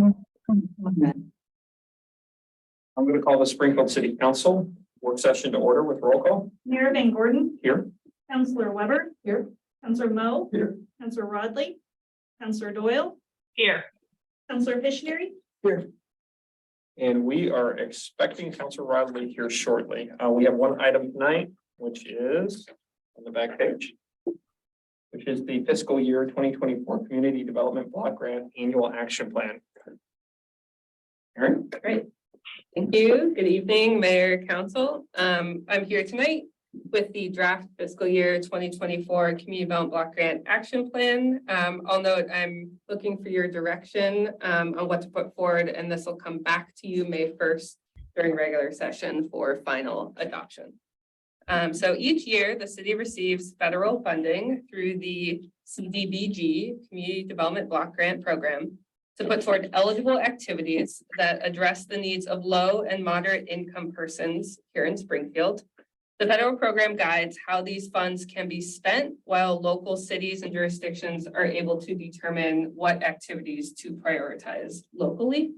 I'm going to call the Springfield City Council work session to order with roll call. Mayor Van Gordon. Here. Councillor Weber. Here. Councillor Moe. Here. Councillor Rodley. Councillor Doyle. Here. Councillor Missionary. Here. And we are expecting Councillor Rodley here shortly. We have one item tonight, which is on the back page, which is the fiscal year 2024 Community Development Block Grant Annual Action Plan. Erin? Great. Thank you. Good evening, Mayor, Council. I'm here tonight with the draft fiscal year 2024 Community Development Block Grant Action Plan. I'll note I'm looking for your direction on what to put forward, and this will come back to you May 1st during regular session for final adoption. So each year, the city receives federal funding through the CDBG, Community Development Block Grant Program, to put toward eligible activities that address the needs of low and moderate income persons here in Springfield. The federal program guides how these funds can be spent, while local cities and jurisdictions are able to determine what activities to prioritize locally.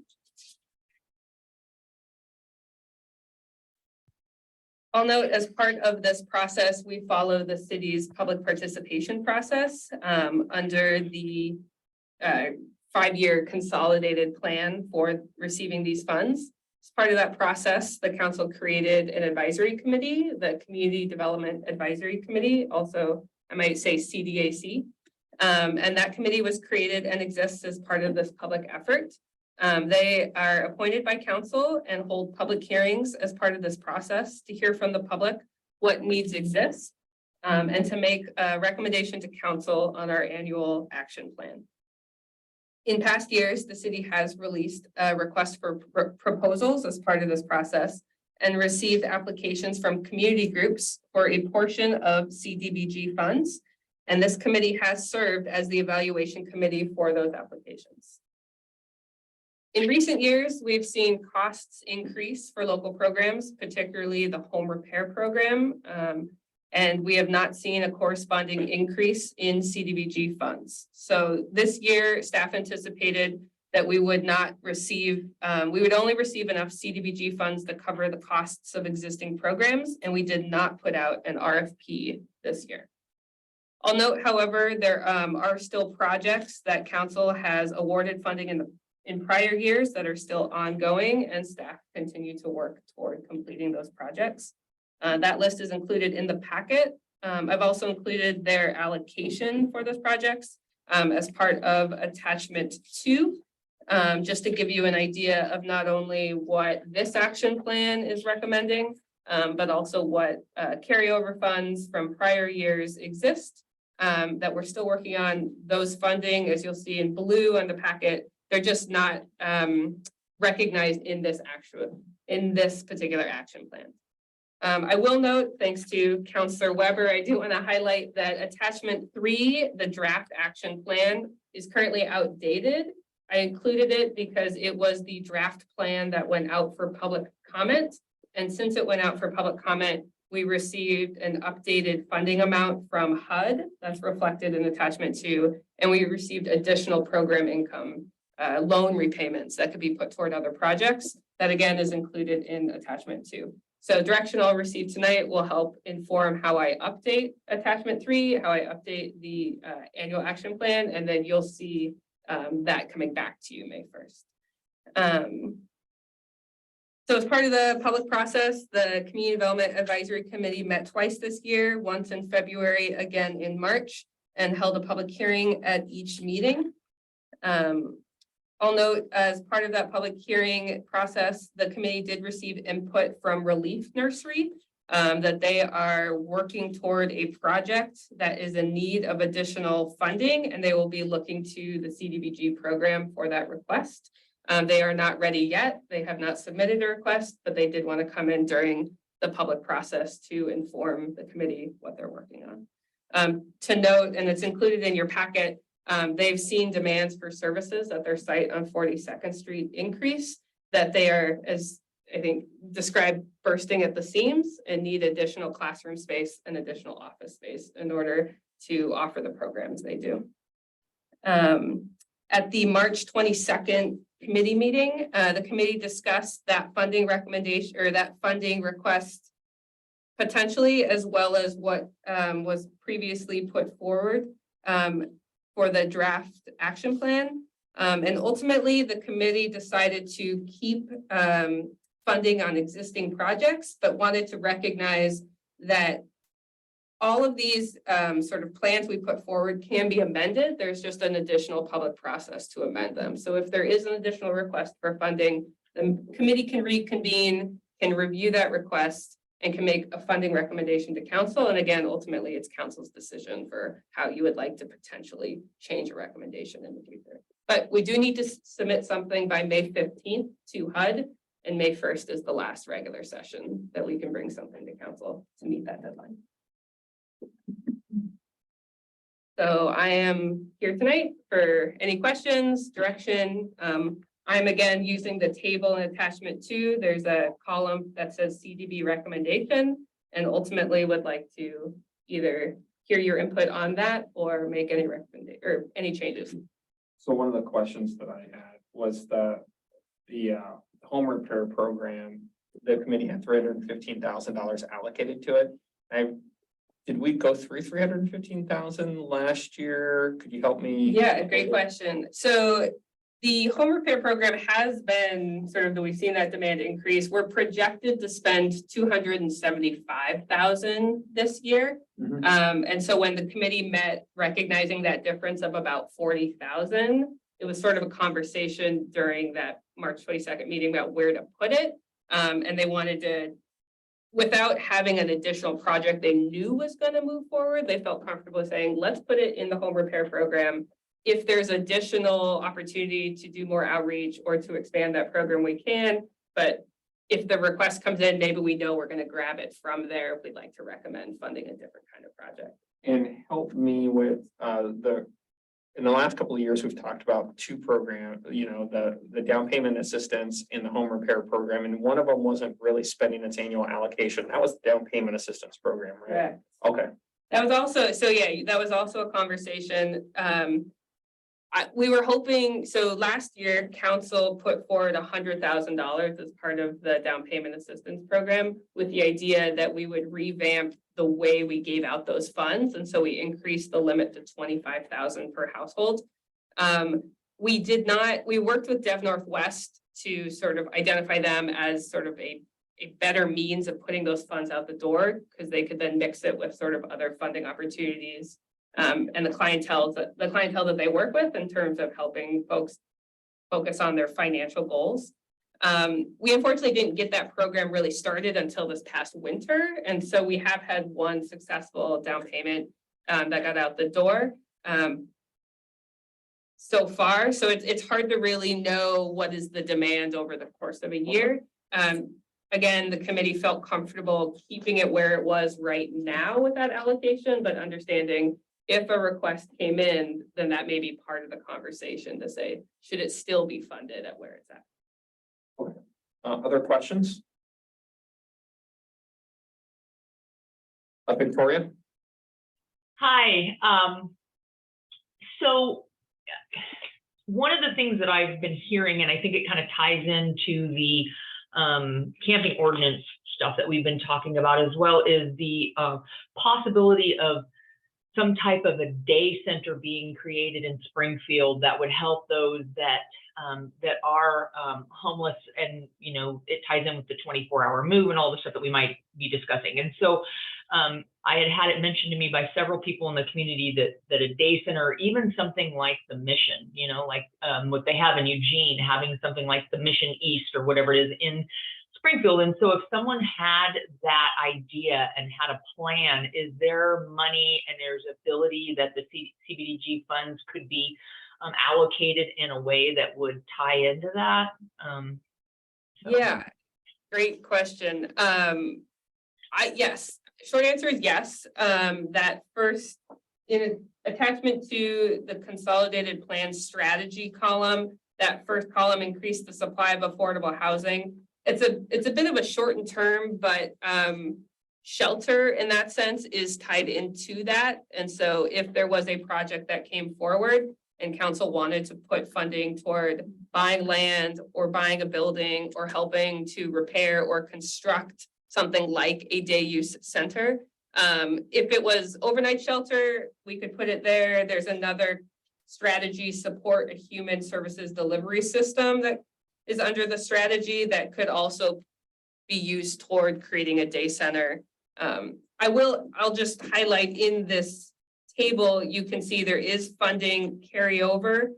I'll note, as part of this process, we follow the city's public participation process under the 5-year consolidated plan for receiving these funds. As part of that process, the council created an advisory committee, the Community Development Advisory Committee, also I might say CDAC. And that committee was created and exists as part of this public effort. They are appointed by council and hold public hearings as part of this process to hear from the public what needs exist and to make a recommendation to council on our annual action plan. In past years, the city has released a request for proposals as part of this process and received applications from community groups for a portion of CDBG funds. And this committee has served as the evaluation committee for those applications. In recent years, we've seen costs increase for local programs, particularly the home repair program. And we have not seen a corresponding increase in CDBG funds. So this year, staff anticipated that we would not receive, we would only receive enough CDBG funds to cover the costs of existing programs, and we did not put out an RFP this year. I'll note, however, there are still projects that council has awarded funding in prior years that are still ongoing, and staff continue to work toward completing those projects. That list is included in the packet. I've also included their allocation for those projects as part of attachment 2, just to give you an idea of not only what this action plan is recommending, but also what carryover funds from prior years exist that we're still working on. Those funding, as you'll see in blue on the packet, they're just not recognized in this particular action plan. I will note, thanks to Councillor Weber, I do want to highlight that attachment 3, the draft action plan, is currently outdated. I included it because it was the draft plan that went out for public comment. And since it went out for public comment, we received an updated funding amount from HUD that's reflected in attachment 2. And we received additional program income, loan repayments that could be put toward other projects. That again is included in attachment 2. So direction I'll receive tonight will help inform how I update attachment 3, how I update the annual action plan, and then you'll see that coming back to you May 1st. So as part of the public process, the Community Development Advisory Committee met twice this year, once in February, again in March, and held a public hearing at each meeting. I'll note, as part of that public hearing process, the committee did receive input from Relief Nursery that they are working toward a project that is in need of additional funding, and they will be looking to the CDBG program for that request. They are not ready yet. They have not submitted a request, but they did want to come in during the public process to inform the committee what they're working on. To note, and it's included in your packet, they've seen demands for services at their site on 42nd Street increase, that they are, as I think described, bursting at the seams and need additional classroom space and additional office space in order to offer the programs they do. At the March 22nd committee meeting, the committee discussed that funding recommendation or that funding request potentially, as well as what was previously put forward for the draft action plan. And ultimately, the committee decided to keep funding on existing projects, but wanted to recognize that all of these sort of plans we put forward can be amended. There's just an additional public process to amend them. So if there is an additional request for funding, the committee can reconvene, can review that request, and can make a funding recommendation to council. And again, ultimately, it's council's decision for how you would like to potentially change a recommendation in the future. But we do need to submit something by May 15th to HUD, and May 1st is the last regular session that we can bring something to council to meet that deadline. So I am here tonight for any questions, direction. I'm again using the table and attachment 2. There's a column that says CDB recommendation, and ultimately would like to either hear your input on that or make any recommendation or any changes. So one of the questions that I had was the home repair program. The committee had $315,000 allocated to it. Did we go through 315,000 last year? Could you help me? Yeah, great question. So the home repair program has been sort of, we've seen that demand increase. We're projected to spend 275,000 this year. Mhm. And so when the committee met, recognizing that difference of about 40,000, it was sort of a conversation during that March 22nd meeting about where to put it. And they wanted to, without having an additional project they knew was going to move forward, they felt comfortable saying, let's put it in the home repair program. If there's additional opportunity to do more outreach or to expand that program, we can. But if the request comes in, maybe we know we're going to grab it from there if we'd like to recommend funding a different kind of project. And help me with in the last couple of years, we've talked about 2 programs, the down payment assistance in the home repair program. And one of them wasn't really spending its annual allocation. That was the down payment assistance program, right? Correct. Okay. That was also, so yeah, that was also a conversation. We were hoping, so last year, council put forward $100,000 as part of the down payment assistance program with the idea that we would revamp the way we gave out those funds. And so we increased the limit to 25,000 per household. We worked with Dev Northwest to sort of identify them as sort of a better means of putting those funds out the door, because they could then mix it with sort of other funding opportunities. And the clientele that they work with in terms of helping folks focus on their financial goals. We unfortunately didn't get that program really started until this past winter. And so we have had one successful down payment that got out the door so far. So it's hard to really know what is the demand over the course of a year. Again, the committee felt comfortable keeping it where it was right now with that allocation, but understanding if a request came in, then that may be part of the conversation to say, should it still be funded at where it's at? Okay. Other questions? Victoria? Hi. So one of the things that I've been hearing, and I think it kind of ties into the camping ordinance stuff that we've been talking about as well, is the possibility of some type of a day center being created in Springfield that would help those that are homeless, and it ties in with the 24-hour move and all the stuff that we might be discussing. And so I had it mentioned to me by several people in the community that a day center, or even something like the Mission, like what they have in Eugene, having something like the Mission East or whatever it is in Springfield. And so if someone had that idea and had a plan, is there money and there's ability that the CBDG funds could be allocated in a way that would tie into that? Yeah, great question. Yes, short answer is yes. That first, in attachment to the consolidated plan strategy column, that first column increased the supply of affordable housing. It's a bit of a shortened term, but shelter in that sense is tied into that. And so if there was a project that came forward, and council wanted to put funding toward buying land or buying a building or helping to repair or construct something like a day use center. If it was overnight shelter, we could put it there. There's another strategy, support a human services delivery system that is under the strategy that could also be used toward creating a day center. I'll just highlight in this table, you can see there is funding carryover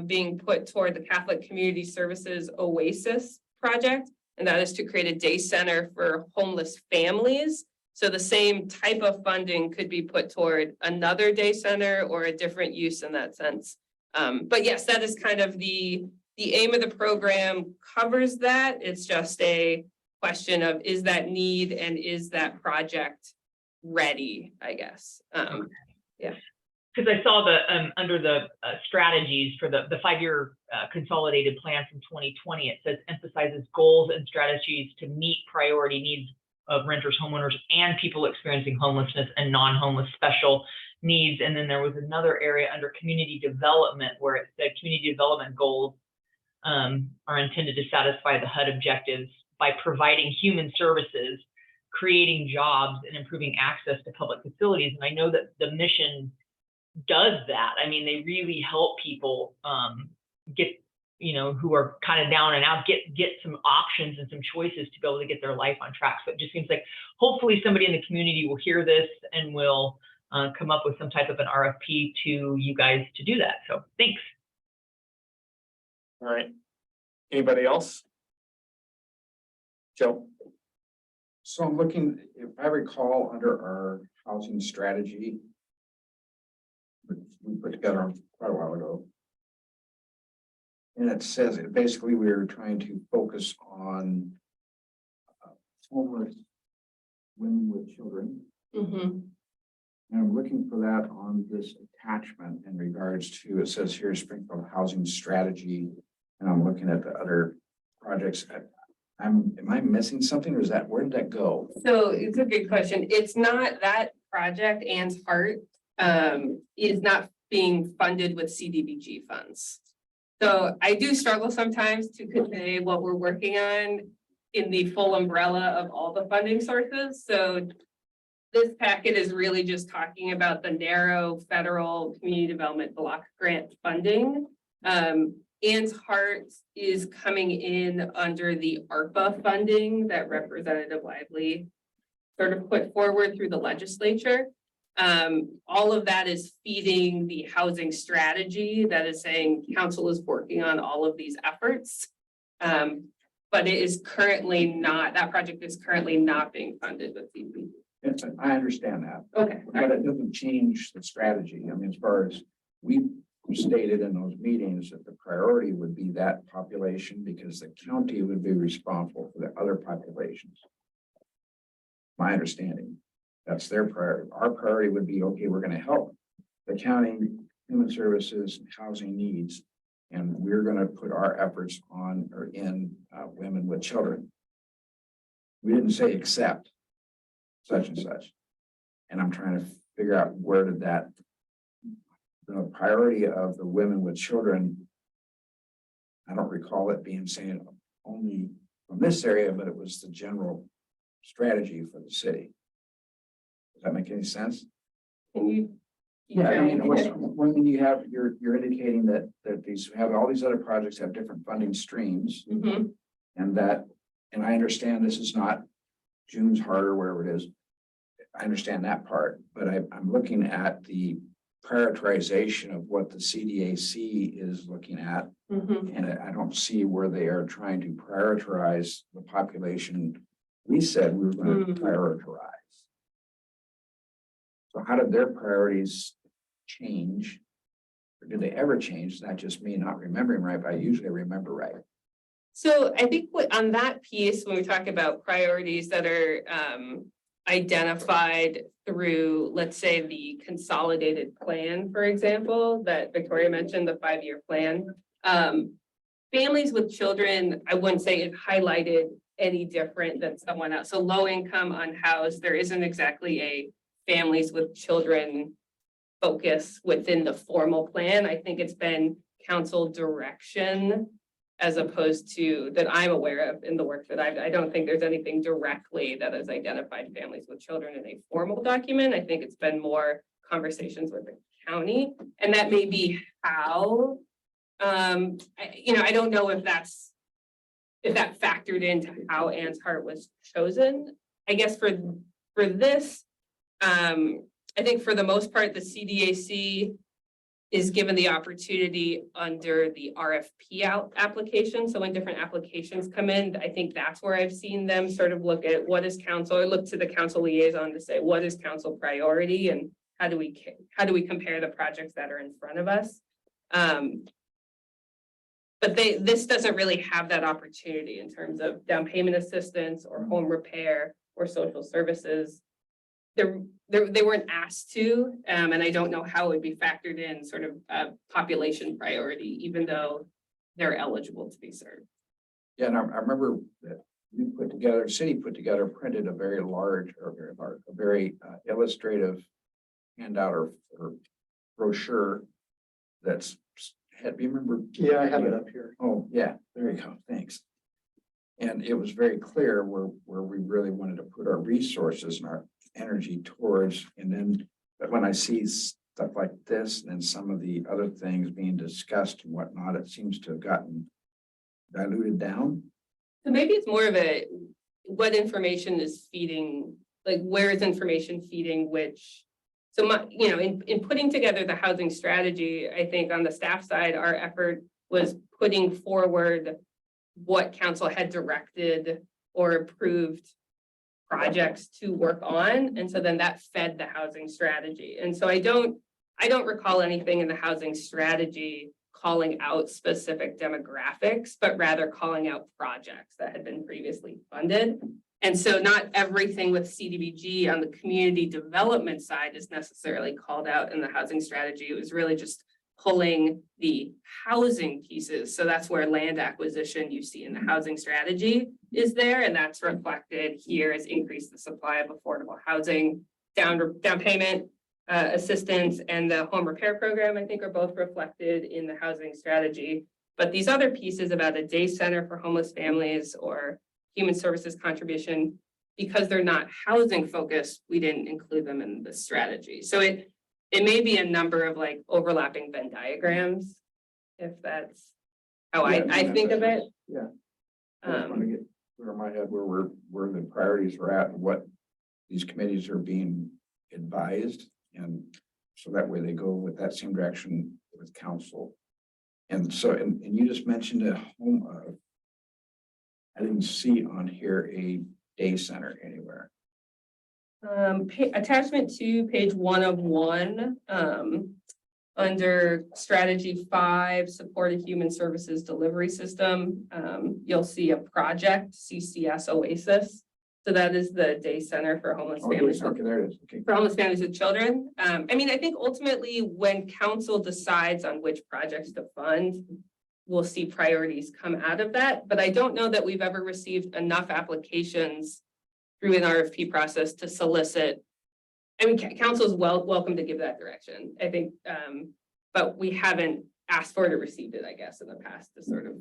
being put toward the Catholic Community Services Oasis project, and that is to create a day center for homeless families. So the same type of funding could be put toward another day center or a different use in that sense. But yes, that is kind of the aim of the program covers that. It's just a question of, is that need and is that project ready, I guess. Because I saw the under the strategies for the 5-year consolidated plan from 2020, it says emphasizes goals and strategies to meet priority needs of renters, homeowners, and people experiencing homelessness and non-homeless special needs. And then there was another area under community development where it said community development goals are intended to satisfy the HUD objectives by providing human services, creating jobs, and improving access to public facilities. And I know that the mission does that. I mean, they really help people get, who are kind of down and out, get some options and some choices to be able to get their life on track. So it just seems like hopefully somebody in the community will hear this and will come up with some type of an RFP to you guys to do that. So thanks. All right. Anybody else? Joe? So I'm looking, if I recall, under our housing strategy, which we put together quite a while ago. And it says, basically, we were trying to focus on homeless women with children. Mm-hmm. And I'm looking for that on this attachment in regards to, it says here, Springfield Housing Strategy. And I'm looking at the other projects. Am I missing something, or is that, where did that go? So it's a good question. It's not that project, Anne's Heart is not being funded with CDBG funds. So I do struggle sometimes to convey what we're working on in the full umbrella of all the funding sources. So this packet is really just talking about the narrow federal community development block grant funding. Anne's Heart is coming in under the ARPA funding that Representative Lively sort of put forward through the legislature. All of that is feeding the housing strategy that is saying council is working on all of these efforts. But it is currently not, that project is currently not being funded with CDBG. I understand that. Okay. But it doesn't change the strategy. I mean, as far as we stated in those meetings that the priority would be that population because the county would be responsible for the other populations. My understanding, that's their priority. Our priority would be, okay, we're going to help the county human services and housing needs, and we're going to put our efforts on or in women with children. We didn't say except such and such. And I'm trying to figure out where did that, the priority of the women with children, I don't recall it being saying only from this area, but it was the general strategy for the city. Does that make any sense? Can you? Yeah, I mean, when you have, you're indicating that these have all these other projects have different funding streams, Mm-hmm. and I understand this is not June's Heart or wherever it is. I understand that part, but I'm looking at the prioritization of what the CDAC is looking at, Mm-hmm. and I don't see where they are trying to prioritize the population we said we were going to prioritize. So how did their priorities change? Or did they ever change? It's not just me not remembering right, but I usually remember right. So I think on that piece, when we talk about priorities that are identified through, let's say, the consolidated plan, for example, that Victoria mentioned, the 5-year plan. Families with children, I wouldn't say it highlighted any different than someone else. So low income, unhoused, there isn't exactly a families with children focus within the formal plan. I think it's been council direction as opposed to that I'm aware of in the work that I don't think there's anything directly that has identified families with children in a formal document. I think it's been more conversations with the county, and that may be how, I don't know if that factored into how Ann's Heart was chosen. I guess for this, I think for the most part, the CDAC is given the opportunity under the RFP application. So when different applications come in, I think that's where I've seen them sort of look at what is council, or look to the council liaison to say, what is council priority and how do we compare the projects that are in front of us? But this doesn't really have that opportunity in terms of down payment assistance or home repair or social services. They weren't asked to, and I don't know how it would be factored in sort of population priority, even though they're eligible to be served. Yeah, and I remember that you put together, city put together, printed a very large, a very illustrative handout or brochure that's had, do you remember? Yeah, I have it up here. Oh, yeah, there you go, thanks. And it was very clear where we really wanted to put our resources and our energy towards, and then, but when I see stuff like this and some of the other things being discussed and whatnot, it seems to have gotten diluted down. So maybe it's more of what information is feeding, like where is information feeding which. So in putting together the housing strategy, I think on the staff side, our effort was putting forward what council had directed or approved projects to work on. And so then that fed the housing strategy. And so I don't recall anything in the housing strategy calling out specific demographics, but rather calling out projects that had been previously funded. And so not everything with CDBG on the community development side is necessarily called out in the housing strategy. It was really just pulling the housing pieces. So that's where land acquisition you see in the housing strategy is there. And that's reflected here as increase the supply of affordable housing, down payment assistance, and the home repair program, I think, are both reflected in the housing strategy. But these other pieces about a day center for homeless families or human services contribution, because they're not housing focused, we didn't include them in the strategy. So it may be a number of like overlapping Venn diagrams, if that's how I think of it. Yeah. I just want to get clear in my head where the priorities are at and what these committees are being advised. And so that way they go with that same direction with council. And so, and you just mentioned a home, I didn't see on here a day center anywhere. Attachment 2, page 1 of 1, under strategy 5, support a human services delivery system. You'll see a project, CCS Oasis. So that is the day center for homeless families. Okay, there it is. Okay. For homeless families with children. I think ultimately when council decides on which projects to fund, we'll see priorities come out of that. But I don't know that we've ever received enough applications through an RFP process to solicit. Council is welcome to give that direction, I think, but we haven't asked for it or received it, I guess, in the past to sort of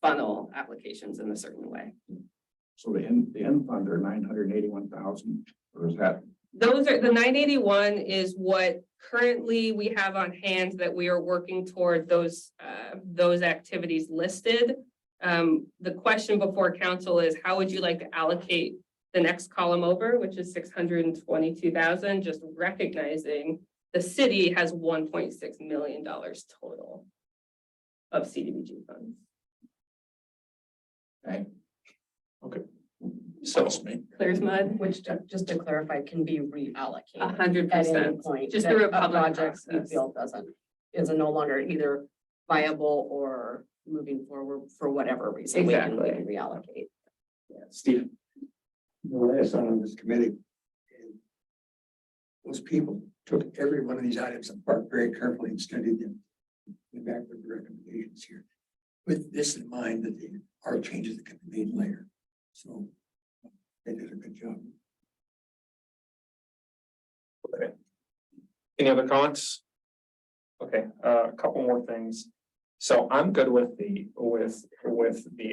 funnel applications in a certain way. So the end fund are 981,000, or is that? Those are the 981 is what currently we have on hand that we are working toward those activities listed. The question before council is how would you like to allocate the next column over, which is 622,000, just recognizing the city has $1.6 million total of CDBG funds. Okay. Okay. So Clear as mud, Which, just to clarify, can be reallocated at any 100%. point. Just that through a a public project we process. feel is no longer either viable or moving forward for whatever reason. Exactly. We can reallocate. Steve, When I sat on this committee, and those people took every one of these items apart very carefully and studied them. Went back with the recommendations here. With this in mind, that there are changes that can be made later. So they did a good job. any other comments? Okay, a couple more things. So I'm good with the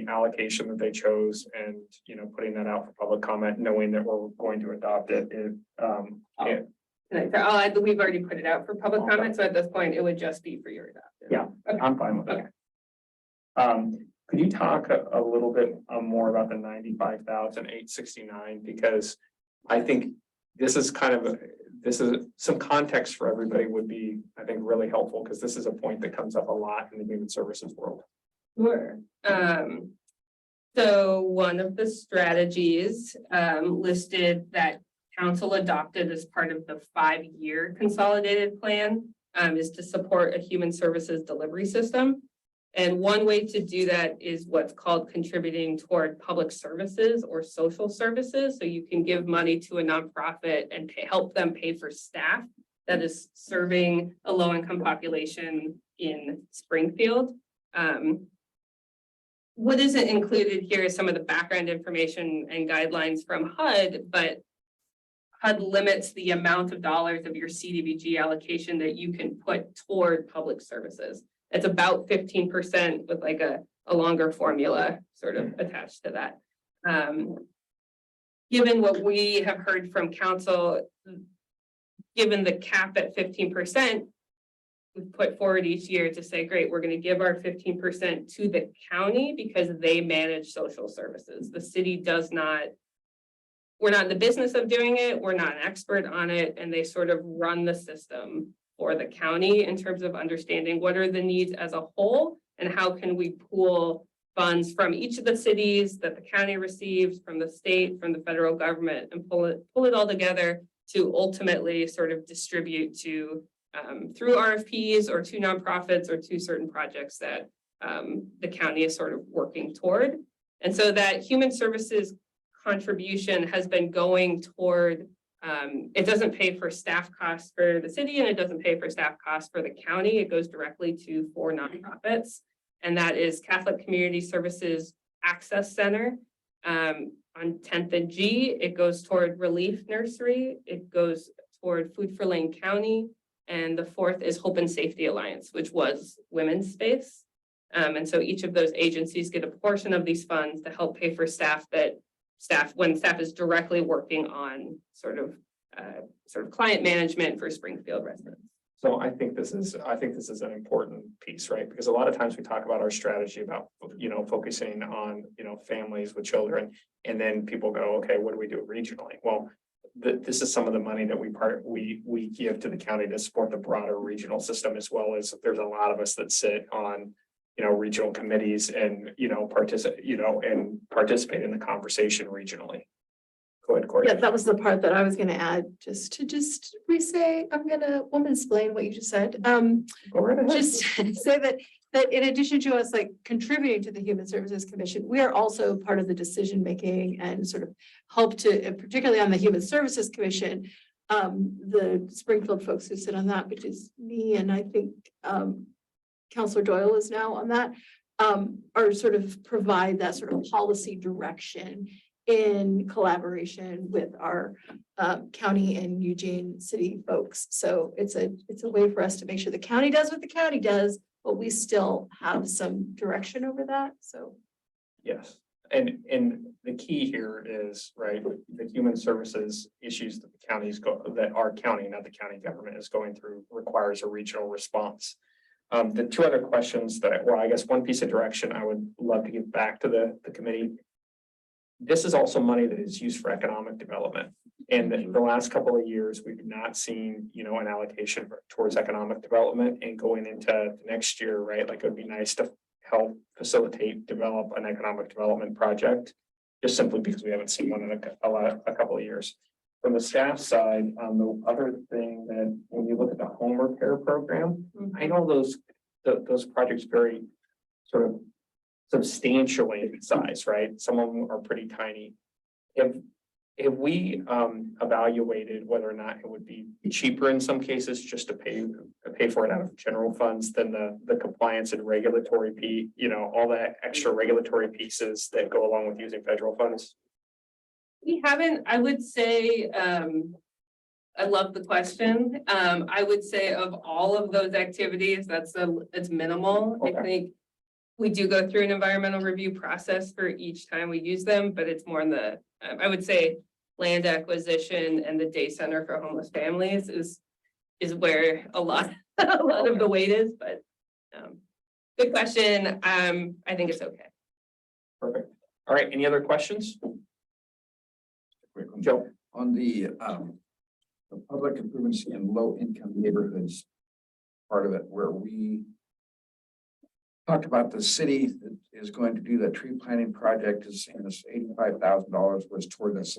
allocation that they chose and, you know, putting that out for public comment, knowing that we're going to adopt it. We've already put it out for public Okay. comment, so at this point, it would just be for your adoption. Yeah. Okay. I'm fine with that. Could you talk a little bit more about the 95,869? Because I think this is some context for everybody would be, I think, really helpful, because this is a point that comes up a lot in the human services world. Sure. So one of the strategies listed that council adopted as part of the 5-year consolidated plan is to support a human services delivery system. And one way to do that is what's called contributing toward public services or social services. So you can give money to a nonprofit and help them pay for staff that is serving a low-income population in Springfield. What isn't included here is some of the background information and guidelines from HUD, but HUD limits the amount of dollars of your CDBG allocation that you can put toward public services. It's about 15% with like a longer formula sort of attached to that. Given what we have heard from council, given the cap at 15%, we've put forward each year to say, great, we're going to give our 15% to the county because they manage social services. The city does not, we're not in the business of doing it. We're not an expert on it. And they sort of run the system for the county in terms of understanding what are the needs as a whole and how can we pool funds from each of the cities that the county receives, from the state, from the federal government, and pull it all together to ultimately sort of distribute to through RFPs or to nonprofits or to certain projects that the county is sort of working toward. And so that human services contribution has been going toward, it doesn't pay for staff costs for the city and it doesn't pay for staff costs for the county. It goes directly to 4 nonprofits. And that is Catholic Community Services Access Center. On 10th and G, it goes toward Relief Nursery. It goes toward Food for Lane County. And the 4th is Hope and Safety Alliance, which was Women's Space. And so each of those agencies get a portion of these funds to help pay for when staff is directly working on sort of client management for Springfield residents. So I think this is an important piece, right? Because a lot of times we talk about our strategy about, you know, focusing on, you know, families with children, and then people go, okay, what do we do regionally? Well, this is some of the money that we give to the county to support the broader regional system, as well as there's a lot of us that sit on, you know, regional committees and, you know, participate in the conversation regionally. Go ahead, Corey. Yeah, that was the part that I was gonna add, just re-say, I'm gonna woman-splain what you just said. Go right ahead. Just say that in addition to us like contributing to the Human Services Commission, we are also part of the decision-making and sort of help to, particularly on the Human Services Commission, the Springfield folks who sit on that, which is me, and I think Councilor Doyle is now on that, are sort of provide that sort of policy direction in collaboration with our county and Eugene city folks. So it's a way for us to make sure the county does what the county does, but we still have some direction over that. So Yes, and the key here is, right, the human services issues that the counties that our county, not the county government, is going through requires a regional response. The 2 other questions I guess one piece of direction I would love to give back to the committee. This is also money that is used for economic development. And the last couple of years, we've not seen, you know, an allocation towards economic development, and going into next year, right? Like, it would be nice to help facilitate, develop an economic development project, just simply because we haven't seen one in a couple of years. From the staff side, the other thing that when you look at the home repair program, I know those projects vary sort of substantially in size, right? Some of them are pretty tiny. Have we evaluated whether or not it would be cheaper in some cases just to pay for it out of general funds than the compliance and regulatory all that extra regulatory pieces that go along with using federal funds? We haven't, I would say, I love the question. I would say of all of those activities, it's minimal. I Okay. think we do go through an environmental review process for each time we use them, but it's more in the, I would say land acquisition and the day center for homeless families is where a lot, a lot of the weight is, but good question. I think it's okay. Perfect. All right, any other questions? Quick one. Joe? On the public improvements in low income neighborhoods. Part of it where we talked about the city that is going to do the tree planting project is saying this $85,000 was toward this.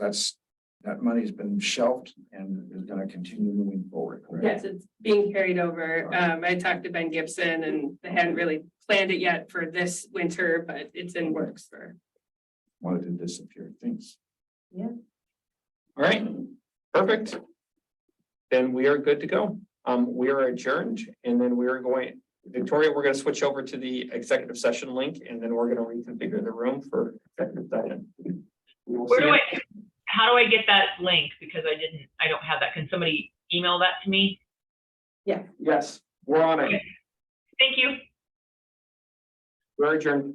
That money's been shelved and is going to continue moving forward. correct? Yes, it's being carried over. I talked to Ben Gibson and they hadn't really planned it yet for this winter, but it's in works for. Wanted to disappear. Thanks. All right, perfect. Then we are good to go. We are adjourned and then we are going, Victoria, we're going to switch over to the executive session link and then we're going to reconfigure the room for executive session. We will see you. How do I get that link? Because I don't have that. Can somebody email that to me? Yes, we're on it. Thank you. We're adjourned.